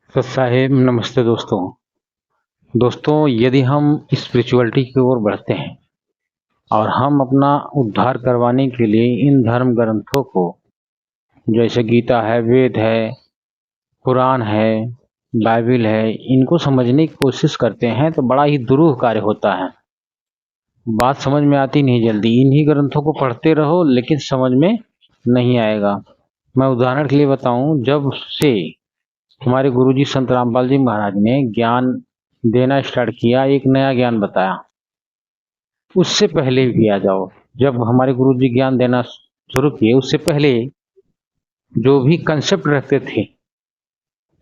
तो साहेब नमस्ते दोस्तों यदि हम स्पिरिचुअलिटी की ओर बढ़ते हैं और हम अपना उद्धार करवाने के लिए इन धर्म ग्रंथों को जैसे गीता है, वेद है, कुरान है, बाइबिल है, इनको समझने की कोशिश करते हैं तो बड़ा ही दुरूह कार्य होता है। बात समझ में आती नहीं जल्दी। इन्हीं ग्रंथों को पढ़ते रहो लेकिन समझ में नहीं आएगा। मैं उदाहरण के लिए बताऊं, जब से हमारे गुरुजी संत रामपाल जी महाराज ने ज्ञान देना स्टार्ट किया, एक नया ज्ञान बताया। उससे पहले भी आ जाओ, जब हमारे गुरुजी ज्ञान देना शुरू किए उससे पहले जो भी कंसेप्ट रखते थे,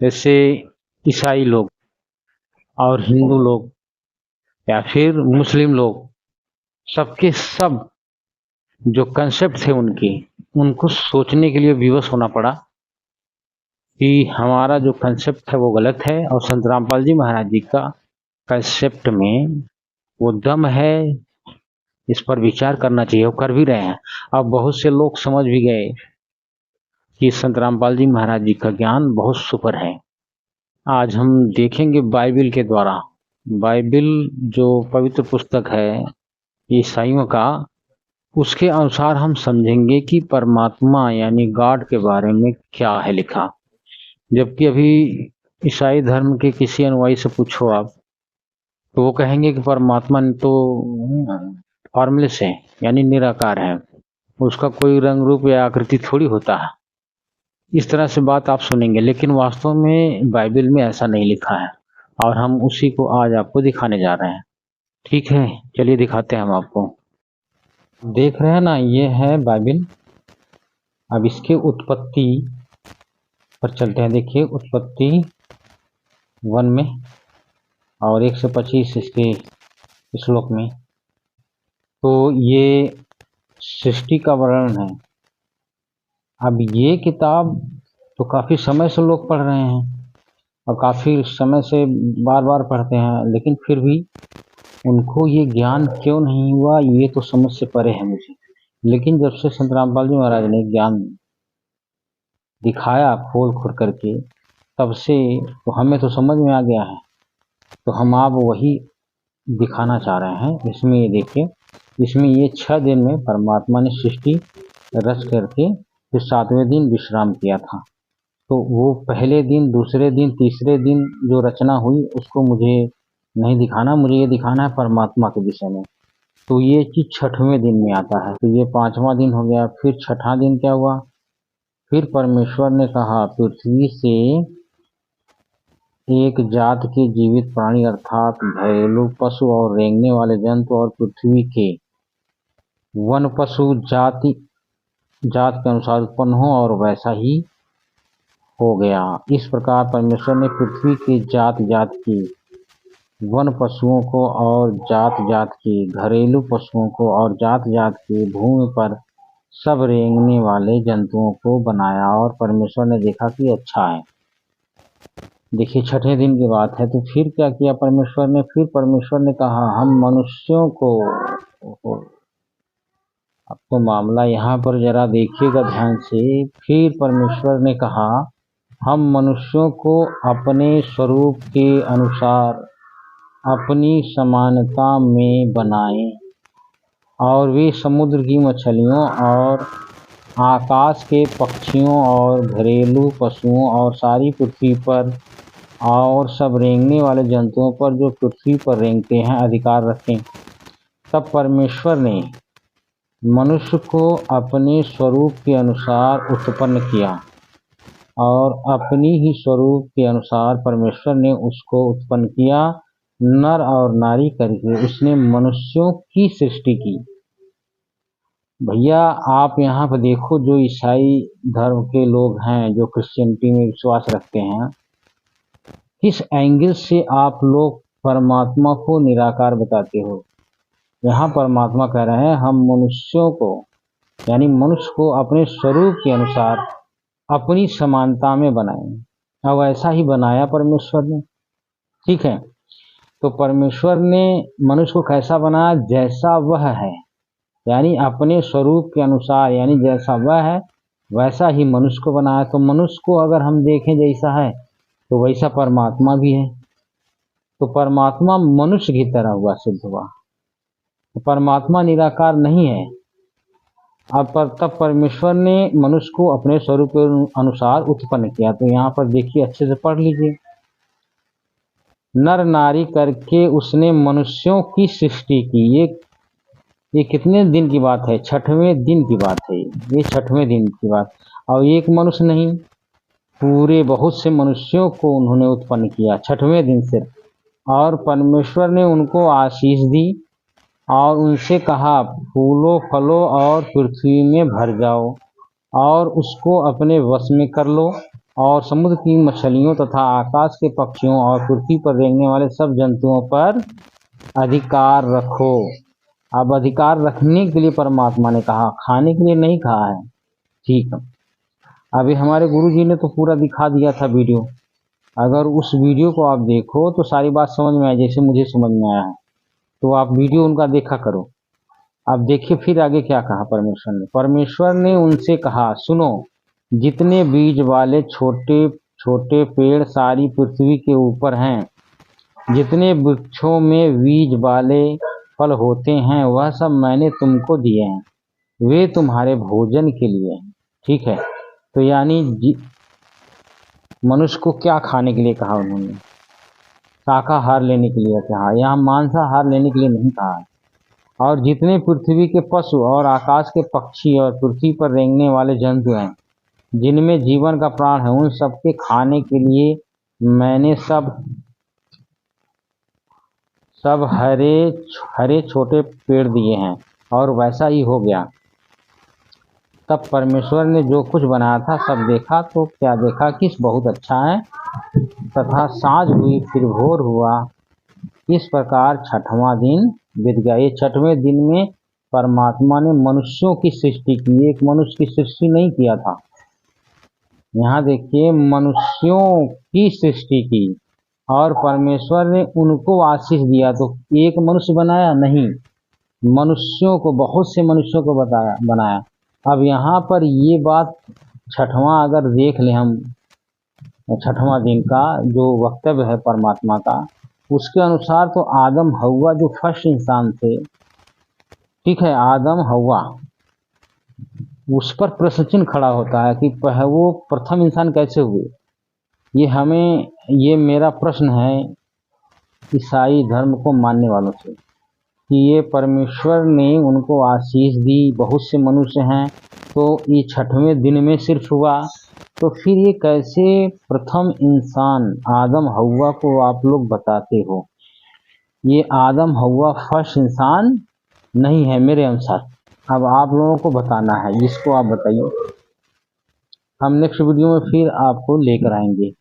जैसे ईसाई लोग और हिंदू लोग या फिर मुस्लिम लोग, सबके सब जो कंसेप्ट थे उनके, उनको सोचने के लिए विवश होना पड़ा कि हमारा जो कंसेप्ट है वो गलत है और संत रामपाल जी महाराज जी का कंसेप्ट में वो दम है। इस पर विचार करना चाहिए, वो कर भी रहे हैं। अब बहुत से लोग समझ भी गए कि संत रामपाल जी महाराज जी का ज्ञान बहुत सुपर है। आज हम देखेंगे बाइबिल के द्वारा, बाइबिल जो पवित्र पुस्तक है ईसाइयों का, उसके अनुसार हम समझेंगे कि परमात्मा यानी गॉड के बारे में क्या है लिखा। जबकि अभी ईसाई धर्म के किसी अनुयायी से पूछो आप, तो वो कहेंगे कि परमात्मा तो फॉर्मलेस है, यानी निराकार है, उसका कोई रंग रूप या आकृति थोड़ी होता है। इस तरह से बात आप सुनेंगे, लेकिन वास्तव में बाइबल में ऐसा नहीं लिखा है और हम उसी को आज आपको दिखाने जा रहे हैं। ठीक है, चलिए दिखाते हैं हम आपको। देख रहे हैं ना, ये है बाइबल। अब इसके उत्पत्ति पर चलते हैं। देखिए उत्पत्ति 1 में और 1 से 25 इसके श्लोक में, तो ये सृष्टि का वर्णन है। अब ये किताब तो काफ़ी समय से लोग पढ़ रहे हैं और काफ़ी समय से बार बार पढ़ते हैं, लेकिन फिर भी उनको ये ज्ञान क्यों नहीं हुआ, ये तो समझ से परे है मुझे। लेकिन जब से संत रामपाल जी महाराज ने ज्ञान दिखाया खोल खोल करके, तब से तो हमें तो समझ में आ गया है। तो हम आप वही दिखाना चाह रहे हैं। इसमें ये देखिए, इसमें ये 6 दिन में परमात्मा ने सृष्टि रच करके फिर 7वें दिन विश्राम किया था। तो वो पहले दिन, दूसरे दिन, तीसरे दिन जो रचना हुई उसको मुझे नहीं दिखाना, मुझे ये दिखाना है परमात्मा के विषय में। तो ये चीज 6वें दिन में आता है। तो ये 5वां दिन हो गया। फिर 6ठा दिन क्या हुआ, फिर परमेश्वर ने कहा पृथ्वी से एक जात के जीवित प्राणी अर्थात घरेलू पशु और रेंगने वाले जंतु और पृथ्वी के वन पशु जात के अनुसार उत्पन्न हो, और वैसा ही हो गया। इस प्रकार परमेश्वर ने पृथ्वी के जात जात की वन पशुओं को और जात जात के घरेलू पशुओं को और जात जात के भूमि पर सब रेंगने वाले जंतुओं को बनाया, और परमेश्वर ने देखा कि अच्छा है। देखिए 6ठे दिन की बात है। तो फिर क्या किया परमेश्वर ने, फिर परमेश्वर ने कहा हम मनुष्यों को, अब तो मामला यहाँ पर जरा देखिएगा ध्यान से। फिर परमेश्वर ने कहा हम मनुष्यों को अपने स्वरूप के अनुसार अपनी समानता में बनाएं, और वे समुद्र की मछलियों और आकाश के पक्षियों और घरेलू पशुओं और सारी पृथ्वी पर और सब रेंगने वाले जंतुओं पर जो पृथ्वी पर रेंगते हैं अधिकार रखें। तब परमेश्वर ने मनुष्य को अपने स्वरूप के अनुसार उत्पन्न किया, और अपनी ही स्वरूप के अनुसार परमेश्वर ने उसको उत्पन्न किया, नर और नारी करके उसने मनुष्यों की सृष्टि की। भैया आप यहाँ पर देखो, जो ईसाई धर्म के लोग हैं, जो क्रिश्चियनिटी में विश्वास रखते हैं, किस एंगल से आप लोग परमात्मा को निराकार बताते हो। यहाँ परमात्मा कह रहे हैं हम मनुष्यों को, यानी मनुष्य को अपने स्वरूप के अनुसार अपनी समानता में बनाएं। अब ऐसा ही बनाया परमेश्वर ने। ठीक है, तो परमेश्वर ने मनुष्य को कैसा बनाया, जैसा वह है, यानी अपने स्वरूप के अनुसार, यानी जैसा वह है वैसा ही मनुष्य को बनाया। तो मनुष्य को अगर हम देखें जैसा है, तो वैसा परमात्मा भी है। तो परमात्मा मनुष्य की तरह हुआ, सिद्ध हुआ। तो परमात्मा निराकार नहीं है। अब तब परमेश्वर ने मनुष्य को अपने स्वरूप के अनुसार उत्पन्न किया। तो यहाँ पर देखिए, अच्छे से पढ़ लीजिए। नर नारी करके उसने मनुष्यों की सृष्टि की। ये कितने दिन की बात है? 6वें दिन की बात है। ये 6वें दिन की बात। और एक मनुष्य नहीं, पूरे बहुत से मनुष्यों को उन्होंने उत्पन्न किया 6वें दिन से। और परमेश्वर ने उनको आशीष दी और उनसे कहा, फूलो फलो और पृथ्वी में भर जाओ और उसको अपने वश में कर लो, और समुद्र की मछलियों तथा आकाश के पक्षियों और पृथ्वी पर रेंगने वाले सब जंतुओं पर अधिकार रखो। अब अधिकार रखने के लिए परमात्मा ने कहा, खाने के लिए नहीं कहा है। ठीक है, अभी हमारे गुरु जी ने तो पूरा दिखा दिया था वीडियो। अगर उस वीडियो को आप देखो तो सारी बात समझ में आए, जैसे मुझे समझ में आया है। तो आप वीडियो उनका देखा करो। अब देखिए फिर आगे क्या कहा परमेश्वर ने। परमेश्वर ने उनसे कहा, सुनो, जितने बीज वाले छोटे छोटे पेड़ सारी पृथ्वी के ऊपर हैं, जितने वृक्षों में बीज वाले फल होते हैं, वह सब मैंने तुमको दिए हैं। वे तुम्हारे भोजन के लिए हैं। ठीक है, तो यानी मनुष्य को क्या खाने के लिए कहा उन्होंने? शाकाहार लेने के लिए कहा, यहाँ मांसाहार लेने के लिए नहीं कहा। और जितने पृथ्वी के पशु और आकाश के पक्षी और पृथ्वी पर रेंगने वाले जंतु हैं, जिनमें जीवन का प्राण है, उन सबके खाने के लिए मैंने सब हरे हरे छोटे पेड़ दिए हैं। और वैसा ही हो गया। तब परमेश्वर ने जो कुछ बनाया था सब देखा, तो क्या देखा कि बहुत अच्छा है। तथा साँझ हुई, फिर भोर हुआ। इस प्रकार 6वां दिन बीत गया। ये 6वें दिन में परमात्मा ने मनुष्यों की सृष्टि की। एक मनुष्य की सृष्टि नहीं किया था। यहाँ देखिए, मनुष्यों की सृष्टि की और परमेश्वर ने उनको आशीष दिया। तो एक मनुष्य बनाया नहीं, मनुष्यों को, बहुत से मनुष्यों को बनाया। अब यहाँ पर ये बात 6वां अगर देख लें हम, 6वां दिन का जो वक्तव्य है परमात्मा का, उसके अनुसार तो आदम हव्वा जो फर्स्ट इंसान थे, ठीक है, आदम हव्वा, उस पर प्रश्न चिन्ह खड़ा होता है कि वो प्रथम इंसान कैसे हुए। ये मेरा प्रश्न है ईसाई धर्म को मानने वालों से, कि ये परमेश्वर ने उनको आशीष दी, बहुत से मनुष्य हैं, तो ये 6वें दिन में सिर्फ हुआ, तो फिर ये कैसे प्रथम इंसान आदम हव्वा को आप लोग बताते हो? ये आदम हव्वा फर्स्ट इंसान नहीं है मेरे अनुसार। अब आप लोगों को बताना है, जिसको आप बताइए। हम नेक्स्ट वीडियो में फिर आपको लेकर आएंगे।